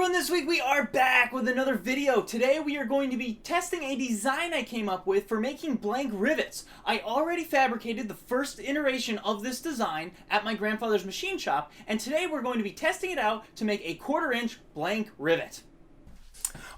everyone, this week we are back with another video. Today we are going to be testing a design I came up with for making blank rivets. I already fabricated the first iteration of this design at my grandfather's machine shop, and today we're going to be testing it out to make a 1/4 inch blank rivet.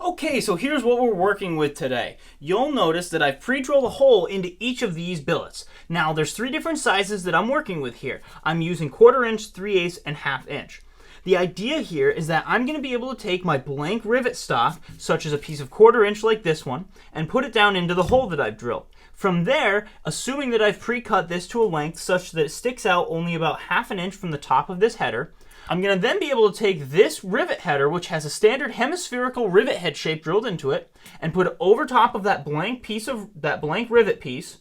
Okay, so here's what we're working with today. You'll notice that I've pre-drilled a hole into each of these billets. Now there's 3 different sizes that I'm working with here. I'm using 1/4 inch, 3/8, and 1/2 inch. The idea here is that I'm going to be able to take my blank rivet stock, such as a piece of 1/4 inch like this one, and put it down into the hole that I've drilled. From there, assuming that I've pre-cut this to a length such that it sticks out only about 1/2 inch from the top of this header, I'm going to then be able to take this rivet header, which has a standard hemispherical rivet head shape drilled into it, and put it over top of that blank rivet piece,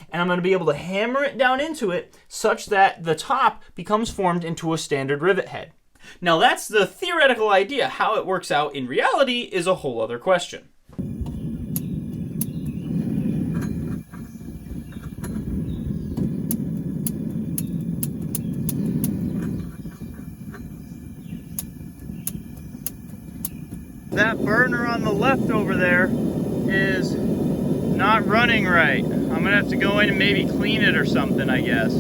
and I'm going to be able to hammer it down into it such that the top becomes formed into a standard rivet head. Now that's the theoretical idea. How it works out in reality is a whole other question. That burner on the left over there is not running right. I'm gonna have to go in and maybe clean it or something, I guess.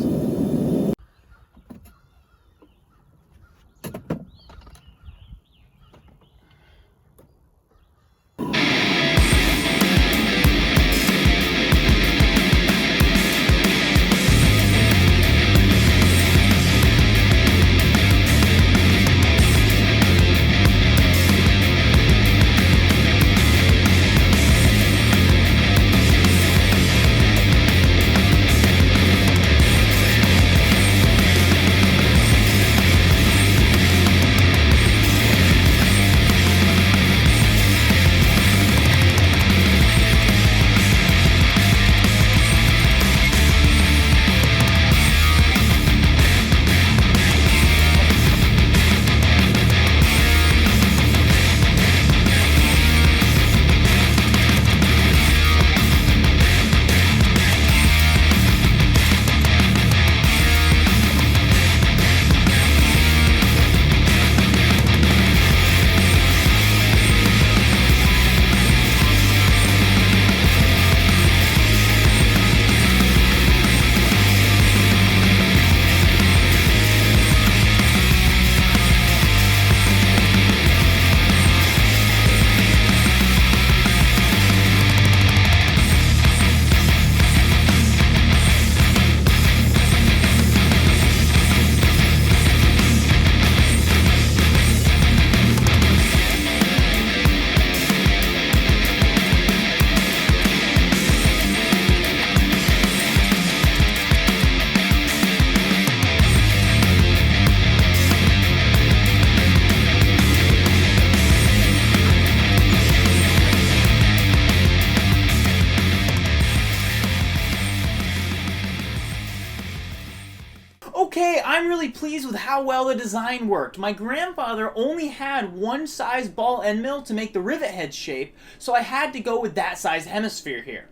Okay, I'm really pleased with how well the design worked. My grandfather only had one size ball end mill to make the rivet head shape, so I had to go with that size hemisphere here.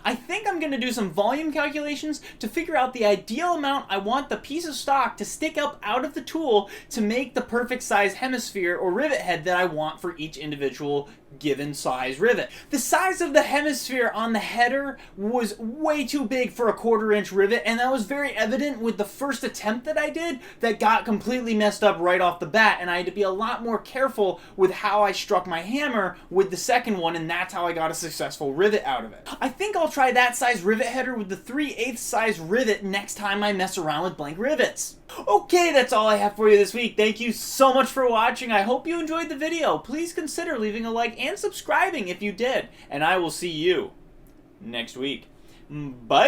I think I'm going to do some volume calculations to figure out the ideal amount I want the piece of stock to stick up out of the tool to make the perfect size hemisphere or rivet head that I want for each individual given size rivet. The size of the hemisphere on the header was way too big for a 1/4 inch rivet, and that was very evident with the first attempt that I did that got completely messed up right off the bat, and I had to be a lot more careful with how I struck my hammer with the second one, and that's how I got a successful rivet out of it. I think I'll try that size rivet header with the 3/8 size rivet next time I mess around with blank rivets. Okay, that's all I have for you this week. Thank you so much for watching. I hope you enjoyed the video. Please consider leaving a like and subscribing if you did. And I will see you next week. Bye!